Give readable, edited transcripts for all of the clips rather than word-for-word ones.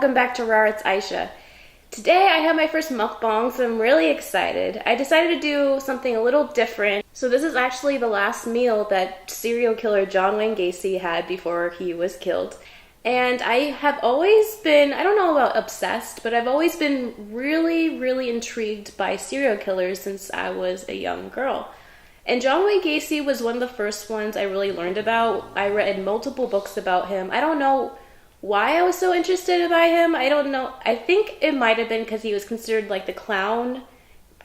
welcome back to Rar, it's Aisha. Today I have my first mukbang, so I'm really excited. I decided to do something a little different. So this is actually the last meal that serial killer John Wayne Gacy had before he was killed. And I have always been, I don't know about obsessed, but I've always been really intrigued by serial killers since I was a young girl. And John Wayne Gacy was one of the first ones I really learned about. I read multiple books about him. I don't know why I was so interested by him. I don't know. I think it might have been because he was considered like the clown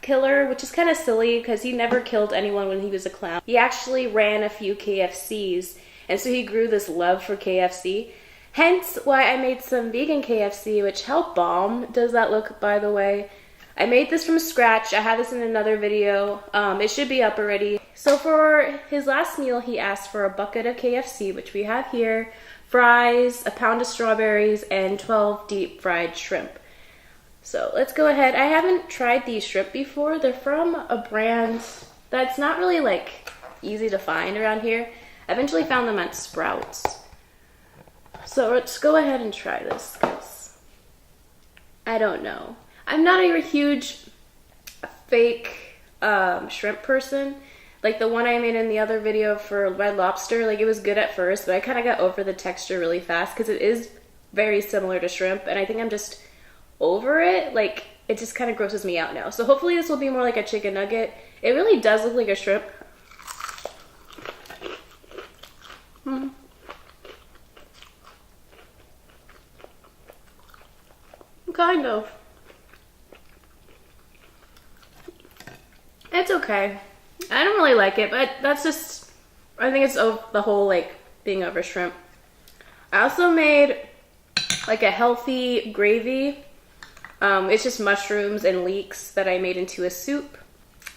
killer, which is kind of silly because he never killed anyone when he was a clown. He actually ran a few KFCs, and so he grew this love for KFC. Hence why I made some vegan KFC, which how bomb does that look, by the way? I made this from scratch. I had this in another video. It should be up already. So for his last meal, he asked for a bucket of KFC, which we have here, fries, a pound of strawberries, and 12 deep fried shrimp. So let's go ahead. I haven't tried these shrimp before. They're from a brand that's not really like easy to find around here. I eventually found them at Sprouts. So let's go ahead and try this, because I don't know. I'm not a huge fake shrimp person. Like the one I made in the other video for Red Lobster, like it was good at first, but I kind of got over the texture really fast because it is very similar to shrimp, and I think I'm just over it. Like it just kind of grosses me out now. So hopefully this will be more like a chicken nugget. It really does look like a shrimp. Kind of. It's okay. I don't really like it, but that's just, I think it's the whole like being over shrimp. I also made like a healthy gravy. It's just mushrooms and leeks that I made into a soup.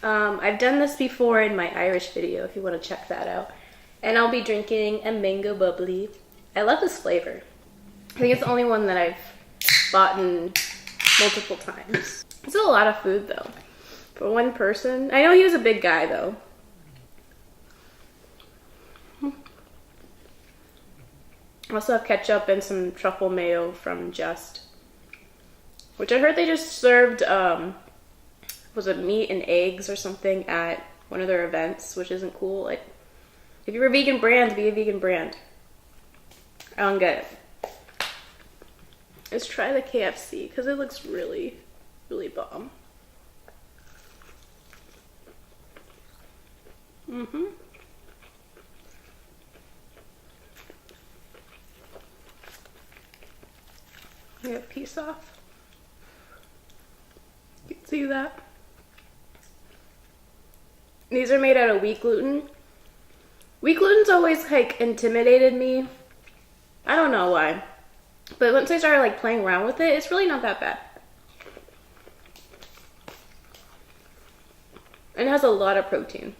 I've done this before in my Irish video if you want to check that out. And I'll be drinking a mango bubbly. I love this flavor. I think it's the only one that I've bought in multiple times. It's a lot of food though. For one person. I know he was a big guy though. I also have ketchup and some truffle mayo from Just. Which I heard they just served, was it meat and eggs or something at one of their events, which isn't cool. Like, if you're a vegan brand, be a vegan brand. I don't get it. Let's try the KFC, because it looks really bomb. Get a piece off. You can see that. These are made out of wheat gluten. Wheat gluten's always like intimidated me. I don't know why. But once I started like playing around with it, it's really not that bad. And it has a lot of protein.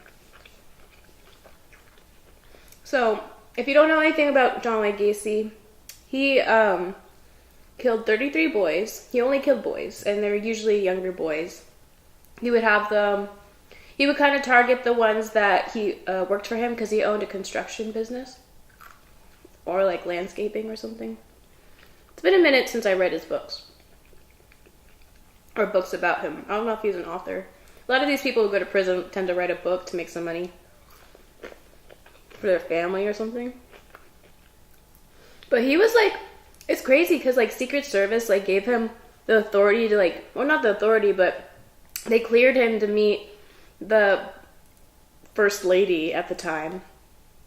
So, if you don't know anything about John Wayne Gacy, he killed 33 boys. He only killed boys, and they're usually younger boys. He would have them, he would kind of target the ones that he worked for him because he owned a construction business. Or like landscaping or something. It's been a minute since I read his books. Or books about him. I don't know if he's an author. A lot of these people who go to prison tend to write a book to make some money. For their family or something. But he was like, it's crazy because like Secret Service like gave him the authority to like, well not the authority, but they cleared him to meet the first lady at the time.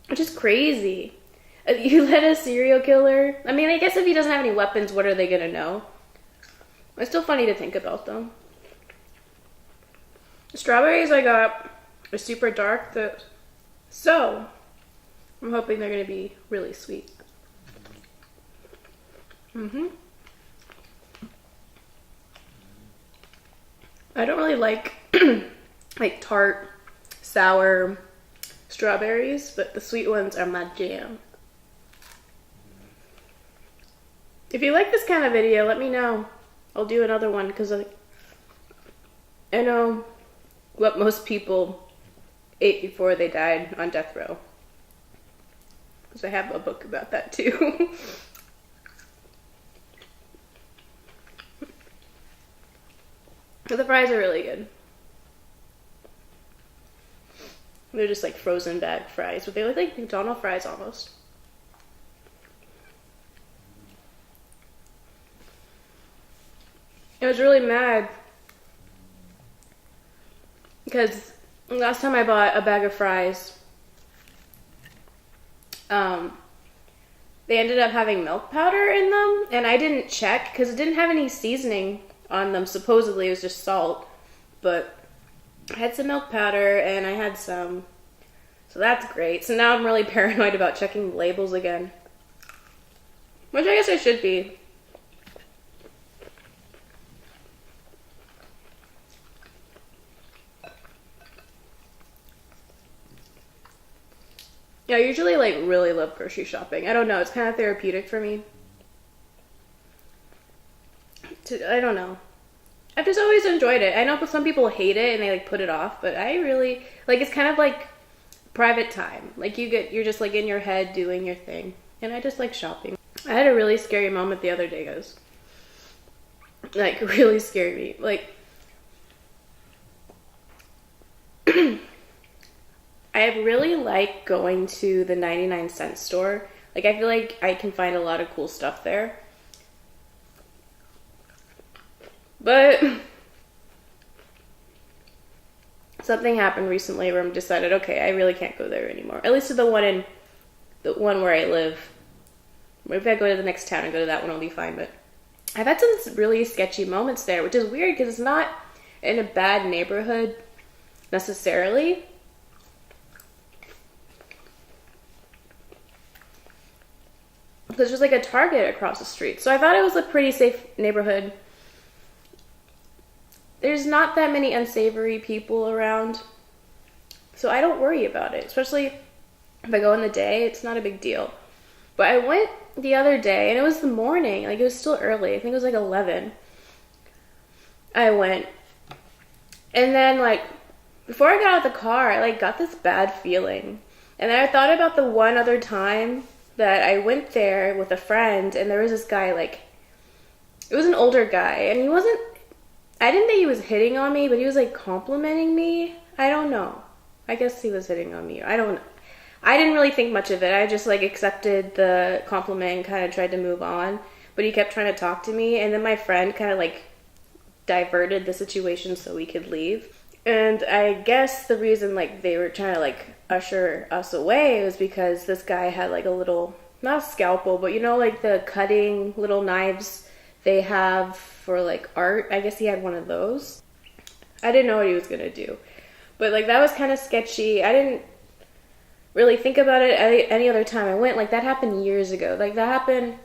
Which is crazy. You let a serial killer, I mean I guess if he doesn't have any weapons, what are they gonna know? It's still funny to think about though. The strawberries I got are super dark, so I'm hoping they're going to be really sweet. I don't really like like tart, sour strawberries, but the sweet ones are my jam. If you like this kind of video, let me know. I'll do another one because I know what most people ate before they died on death row. Because I have a book about that too. But the fries are really good. They're just like frozen bag fries, but they look like McDonald's fries almost. I was really mad because last time I bought a bag of fries, they ended up having milk powder in them, and I didn't check because it didn't have any seasoning on them. Supposedly it was just salt, but I had some milk powder and I had some, so that's great. So now I'm really paranoid about checking the labels again, which I guess I should be. Yeah, I usually like really love grocery shopping. I don't know, it's kind of therapeutic for me. I don't know. I've just always enjoyed it. I know some people hate it and they like put it off, but I really like, it's kind of like private time. Like you're just like in your head doing your thing. And I just like shopping. I had a really scary moment the other day, guys. Like really scared me. Like I really like going to the 99-cent store. Like I feel like I can find a lot of cool stuff there. But something happened recently where I decided, okay, I really can't go there anymore. At least to the one where I live. Maybe if I go to the next town and go to that one, I'll be fine. But I've had some really sketchy moments there, which is weird because it's not in a bad neighborhood necessarily. There's just like a Target across the street. So I thought it was a pretty safe neighborhood. There's not that many unsavory people around, so I don't worry about it. Especially if I go in the day, it's not a big deal. But I went the other day, and it was the morning. Like, it was still early. I think it was like 11. I went. And then, like, before I got out of the car, I, like, got this bad feeling. And then I thought about the one other time that I went there with a friend, and there was this guy, like, it was an older guy, and I didn't think he was hitting on me, but he was, like, complimenting me. I don't know. I guess he was hitting on me. I don't know. I didn't really think much of it. I just, like, accepted the compliment and kind of tried to move on, but he kept trying to talk to me, and then my friend kind of, like, diverted the situation so we could leave. And I guess the reason, like, they were trying to, like, usher us away was because this guy had, like, a little, not a scalpel, but, you know, like, the cutting little knives they have for, like, art. I guess he had one of those. I didn't know what he was gonna do. But, like, that was kind of sketchy. I didn't really think about it any other time I went. Like, that happened years ago. Like, that happened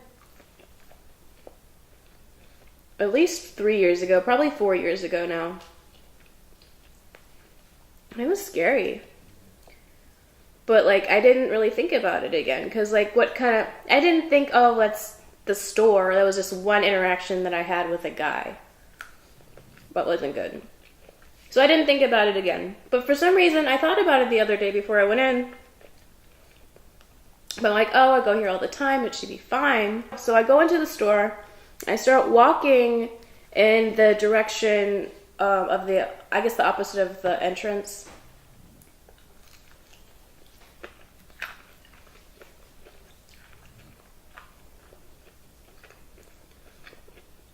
at least 3 years ago, probably 4 years ago now. It was scary. But, like, I didn't really think about it again. Because, like, I didn't think, oh, that's the store. That was just one interaction that I had with a guy. But wasn't good. So I didn't think about it again. But for some reason, I thought about it the other day before I went in. But I'm like, oh, I go here all the time. It should be fine. So I go into the store. I start walking in the direction of the, I guess the opposite of the entrance.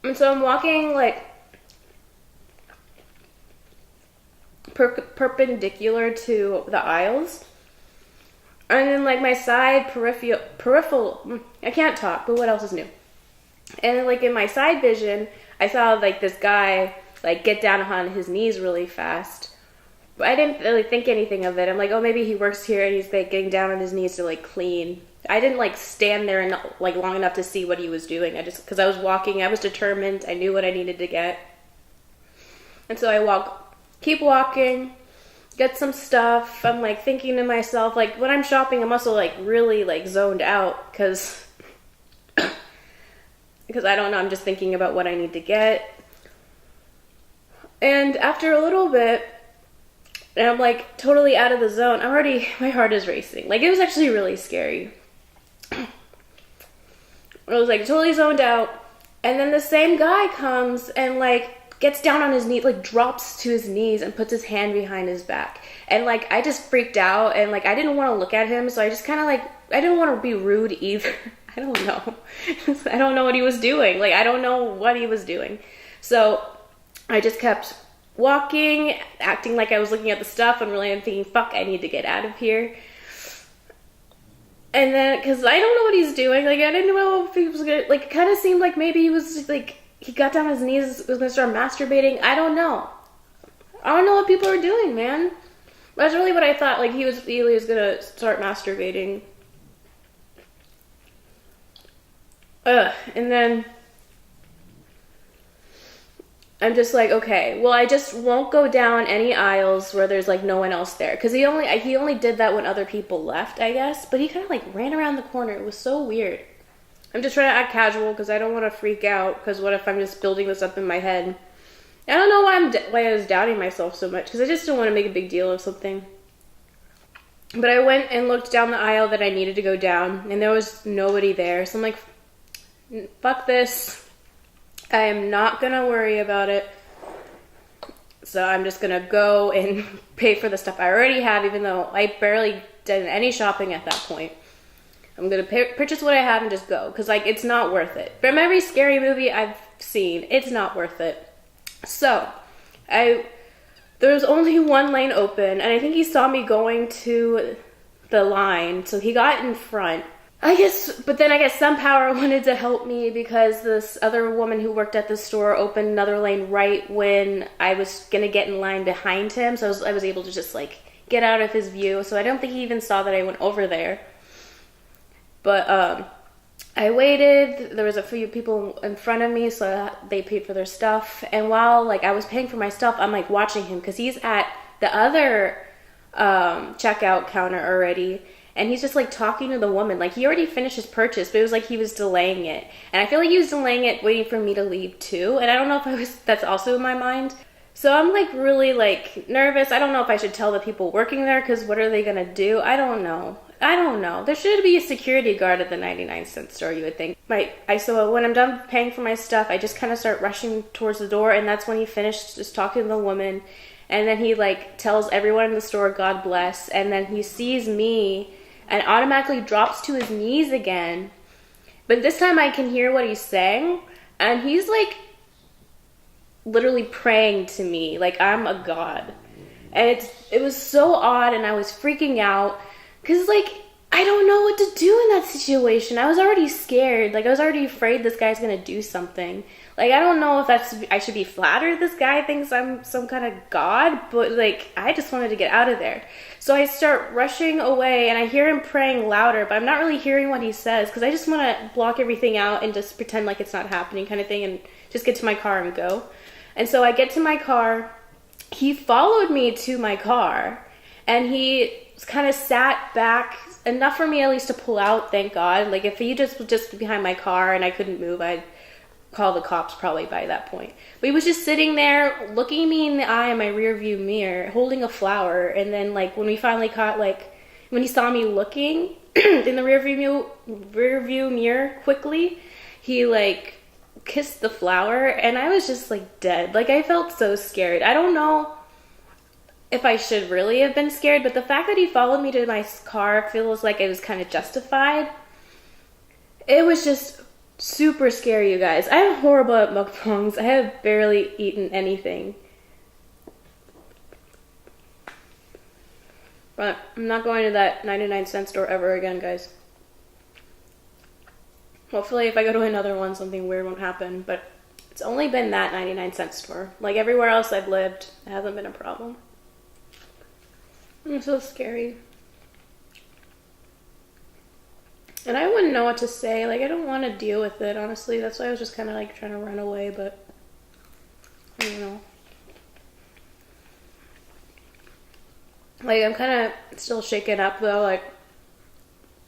And so I'm walking, like, perpendicular to the aisles. And then, like, my side peripheral, I can't talk, but what else is new? And then, like, in my side vision, I saw, like, this guy, like, get down on his knees really fast. But I didn't really think anything of it. I'm like, oh, maybe he works here and he's, like, getting down on his knees to, like, clean. I didn't, like, stand there and, like, long enough to see what he was doing. Because I was walking, I was determined, I knew what I needed to get. And so I keep walking, get some stuff. I'm, like, thinking to myself, like, when I'm shopping, I'm also, like, really, like, zoned out. Because I don't know, I'm just thinking about what I need to get. And after a little bit, and I'm, like, totally out of the zone, my heart is racing. Like, it was actually really scary. I was, like, totally zoned out. And then the same guy comes and, like, gets down on his knee, like drops to his knees and puts his hand behind his back. And like, I just freaked out, and like, I didn't want to look at him. So I just kind of like, I didn't want to be rude either. I don't know. I don't know what he was doing. Like, I don't know what he was doing. So I just kept walking, acting like I was looking at the stuff, and really I'm thinking, fuck, I need to get out of here. And then, because I don't know what he's doing, like, I didn't know if he was gonna, like, it kind of seemed like maybe he was just, like, he got down on his knees, was gonna start masturbating. I don't know. I don't know what people are doing, man. That's really what I thought, like, he was gonna start masturbating. And then I'm just like, okay, well, I just won't go down any aisles where there's like no one else there, because he only did that when other people left, I guess. But he kind of like ran around the corner. It was so weird. I'm just trying to act casual because I don't want to freak out, because what if I'm just building this up in my head? I don't know why I was doubting myself so much, because I just didn't want to make a big deal of something. But I went and looked down the aisle that I needed to go down, and there was nobody there. So I'm like, fuck this. I am not going to worry about it. So I'm just going to go and pay for the stuff I already have, even though I barely did any shopping at that point. I'm going to purchase what I have and just go, because like, it's not worth it. From every scary movie I've seen, it's not worth it. So there was only one lane open, and I think he saw me going to the line, so he got in front. I guess some power wanted to help me, because this other woman who worked at the store opened another lane right when I was going to get in line behind him. So I was able to just like get out of his view. So I don't think he even saw that I went over there. But I waited. There was a few people in front of me, so they paid for their stuff. And while like I was paying for my stuff, I'm like watching him, because he's at the other checkout counter already. And he's just like talking to the woman. Like, he already finished his purchase, but it was like he was delaying it. And I feel like he was delaying it, waiting for me to leave too. And I don't know if that's also in my mind. So I'm like really like nervous. I don't know if I should tell the people working there, because what are they going to do? I don't know. There should be a security guard at the 99-cent store, you would think. So when I'm done paying for my stuff, I just kind of start rushing towards the door. And that's when he finished just talking to the woman. And then he like tells everyone in the store, God bless. And then he sees me and automatically drops to his knees again. But this time I can hear what he's saying, and he's like literally praying to me like I'm a god. And it was so odd, and I was freaking out, because like I don't know what to do in that situation. I was already scared. Like, I was already afraid this guy's gonna do something. Like, I don't know if I should be flattered this guy thinks I'm some kind of god, but like, I just wanted to get out of there. So I start rushing away, and I hear him praying louder, but I'm not really hearing what he says, because I just want to block everything out and just pretend like it's not happening kind of thing, and just get to my car and go. And so I get to my car. He followed me to my car, and he kind of sat back enough for me at least to pull out, thank God. Like, if he just was just behind my car and I couldn't move, I'd call the cops probably by that point. But he was just sitting there looking me in the eye in my rear view mirror, holding a flower. And then like when we finally caught, like when he saw me looking in the rear view mirror quickly, he like kissed the flower, and I was just like dead. Like, I felt so scared. I don't know if I should really have been scared, but the fact that he followed me to my car feels like it was kind of justified. It was just super scary, you guys. I'm horrible at mukbangs. I have barely eaten anything. But I'm not going to that 99-cent store ever again, guys. Hopefully if I go to another one, something weird won't happen. But it's only been that 99-cent store. Like, everywhere else I've lived, it hasn't been a problem. It's so scary. And I wouldn't know what to say. Like, I don't want to deal with it, honestly. That's why I was just kind of like trying to run away, but I don't know. Like, I'm kind of still shaken up though. Like,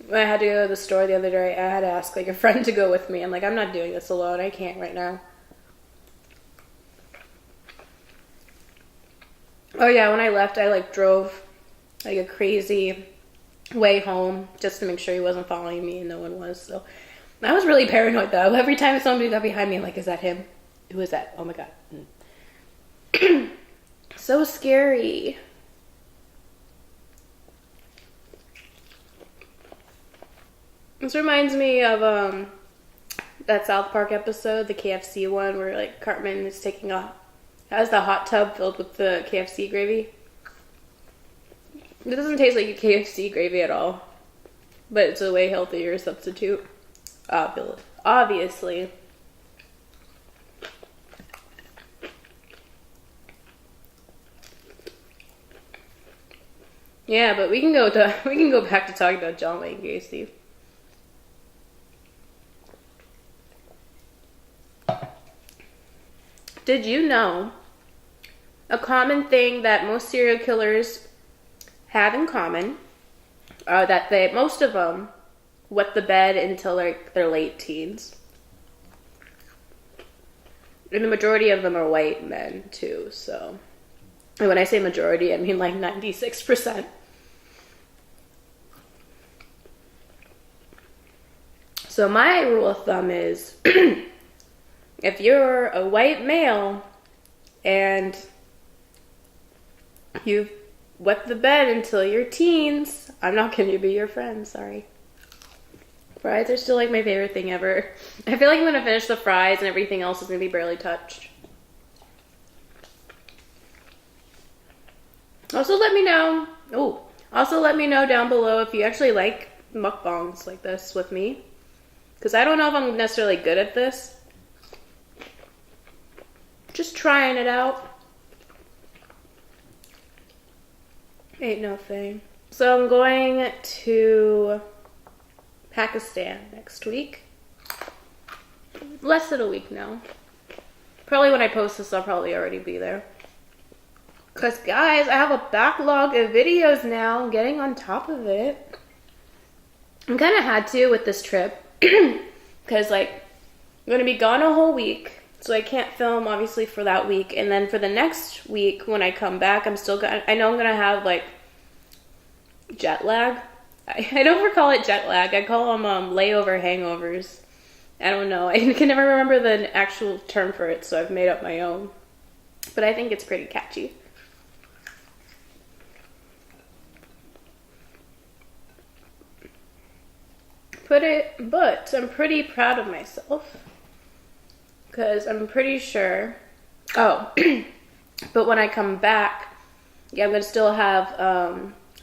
when I had to go to the store the other day, I had to ask like a friend to go with me. I'm like, I'm not doing this alone. I can't right now. Oh yeah, when I left, I like drove like a crazy way home just to make sure he wasn't following me, and no one was. So I was really paranoid though. Every time somebody got behind me, I'm like, is that him? Who is that? Oh my god. So scary. This reminds me of that South Park episode, the KFC one, where like Cartman is has the hot tub filled with the KFC gravy. It doesn't taste like KFC gravy at all, but it's a way healthier substitute. Obviously. Yeah, but we can go back to talking about John Wayne Gacy. Did you know a common thing that most serial killers have in common are that most of them wet the bed until their late teens? And the majority of them are white men too, so. And when I say majority, I mean like 96%. So my rule of thumb is if you're a white male and you've wet the bed until your teens, I'm not going to be your friend, sorry. Fries are still like my favorite thing ever. I feel like I'm going to finish the fries and everything else is going to be barely touched. Also let me know down below if you actually like mukbangs like this with me. Because I don't know if I'm necessarily good at this. Just trying it out. Ain't no thing. So I'm going to Pakistan next week. Less than a week now. Probably when I post this, I'll probably already be there. Because, guys, I have a backlog of videos now. I'm getting on top of it. I kind of had to with this trip. Because, like, I'm going to be gone a whole week. So I can't film, obviously, for that week. And then for the next week, when I come back, I know I'm going to have, like, jet lag. I don't ever call it jet lag. I call them layover hangovers. I don't know. I can never remember the actual term for it, so I've made up my own. But I think it's pretty catchy. But I'm pretty proud of myself. Because I'm pretty sure... Oh, but when I come back, yeah, I'm going to still have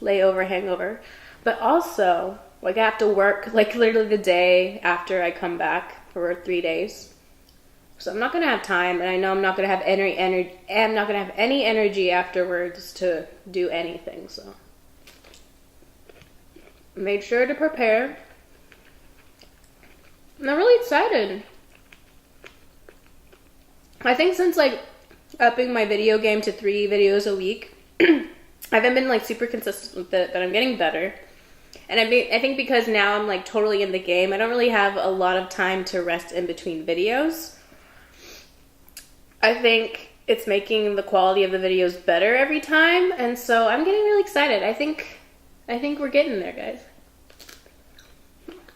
layover hangover. But also, like, I have to work, like, literally the day after I come back for 3 days. So I'm not going to have time, and I know I'm not going to have any energy afterwards to do anything, so. Made sure to prepare. And I'm really excited. I think since, like, upping my video game to 3 videos a week, I haven't been, like, super consistent with it, but I'm getting better. And I think because now I'm, like, totally in the game, I don't really have a lot of time to rest in between videos. I think it's making the quality of the videos better every time, and so I'm getting really excited. I think we're getting there, guys.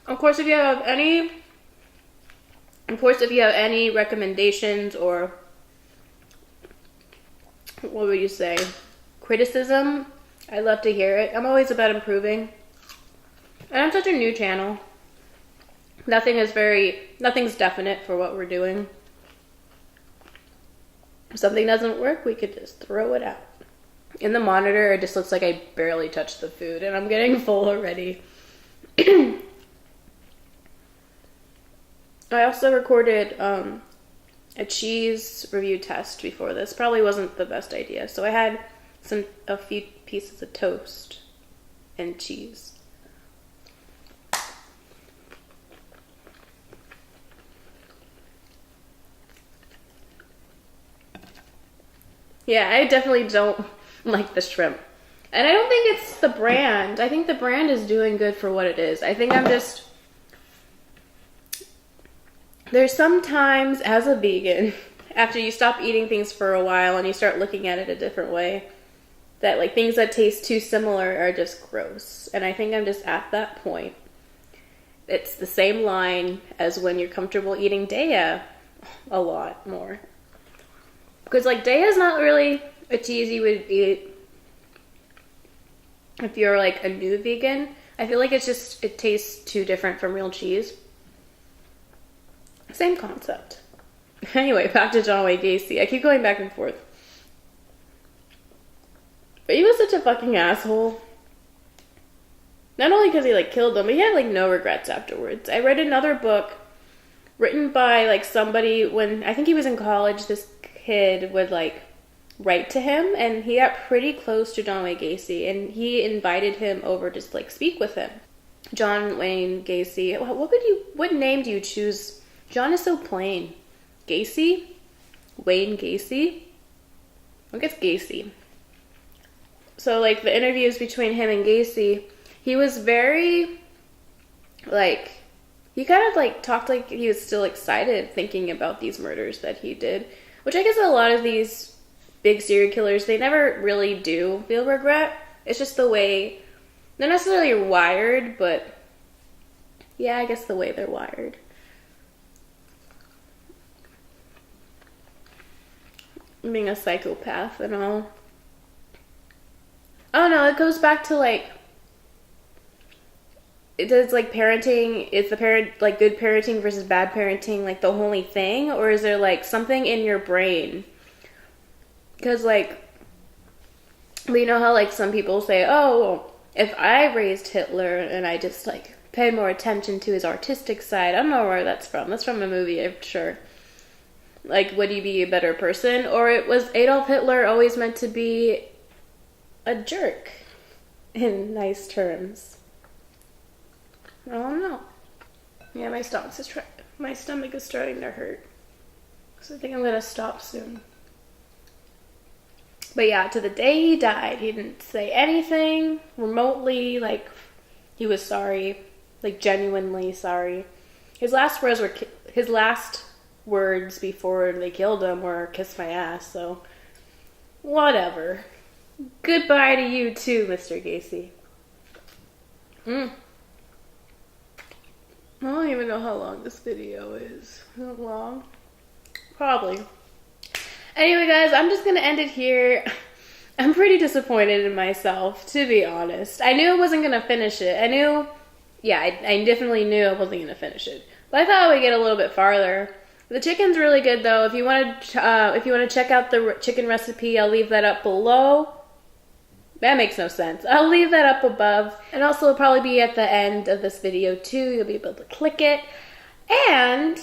Of course, if you have any recommendations or, what would you say, criticism, I'd love to hear it. I'm always about improving. And I'm such a new channel. Nothing's definite for what we're doing. If something doesn't work, we could just throw it out. In the monitor, it just looks like I barely touched the food, and I'm getting full already. I also recorded a cheese review test before this. Probably wasn't the best idea. So I had a few pieces of toast and cheese. Yeah, I definitely don't like the shrimp. And I don't think it's the brand. I think the brand is doing good for what it is. I think there's sometimes, as a vegan, after you stop eating things for a while and you start looking at it a different way, that, like, things that taste too similar are just gross. And I think I'm just at that point. It's the same line as when you're comfortable eating Daya a lot more. Because, like, Daya's not really a cheese you would eat if you're like a new vegan. I feel like it tastes too different from real cheese. Same concept. Anyway, back to John Wayne Gacy. I keep going back and forth. But he was such a fucking asshole. Not only because he like killed them, but he had like no regrets afterwards. I read another book written by like somebody when I think he was in college. This kid would like write to him, and he got pretty close to John Wayne Gacy, and he invited him over to like speak with him. John Wayne Gacy. What name do you choose? John is so plain. Gacy? Wayne Gacy? I guess Gacy. So like the interviews between him and Gacy, he was very like, he kind of like talked like he was still excited thinking about these murders that he did, which I guess a lot of these big serial killers, they never really do feel regret. It's just the way, not necessarily wired, but yeah, I guess the way they're wired. Being a psychopath and all. I don't know, it goes back to like, it's like parenting, is the parent like good parenting versus bad parenting like the only thing, or is there like something in your brain? Because like, we know how like some people say, oh, well, if I raised Hitler and I just like pay more attention to his artistic side, I don't know where that's from. That's from a movie, I'm sure. Like, would he be a better person? Or it was Adolf Hitler always meant to be a jerk in nice terms? I don't know. Yeah, my stomach is starting to hurt. So I think I'm gonna stop soon. But yeah, to the day he died, he didn't say anything remotely like he was sorry, like genuinely sorry. His last words before they killed him were "kiss my ass," so whatever. Goodbye to you too, Mr. Gacy. I don't even know how long this video is. Is it long? Probably. Anyway, guys, I'm just gonna end it here. I'm pretty disappointed in myself, to be honest. I knew I wasn't gonna finish it. I definitely knew I wasn't gonna finish it. But I thought I would get a little bit farther. The chicken's really good though. If you want to check out the chicken recipe, I'll leave that up below. That makes no sense. I'll leave that up above. And also it'll probably be at the end of this video too. You'll be able to click it. And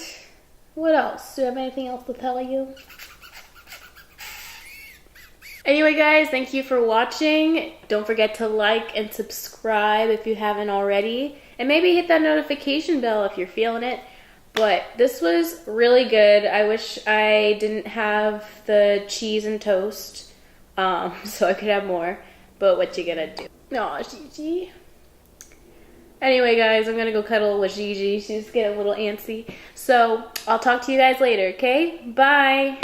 what else? Do I have anything else to tell you? Anyway, guys, thank you for watching. Don't forget to like and subscribe if you haven't already. And maybe hit that notification bell if you're feeling it. But this was really good. I wish I didn't have the cheese and toast, so I could have more. But what you gonna do? Aw, Gigi. Anyway, guys, I'm gonna go cuddle with Gigi. She's getting a little antsy. So I'll talk to you guys later, okay? Bye.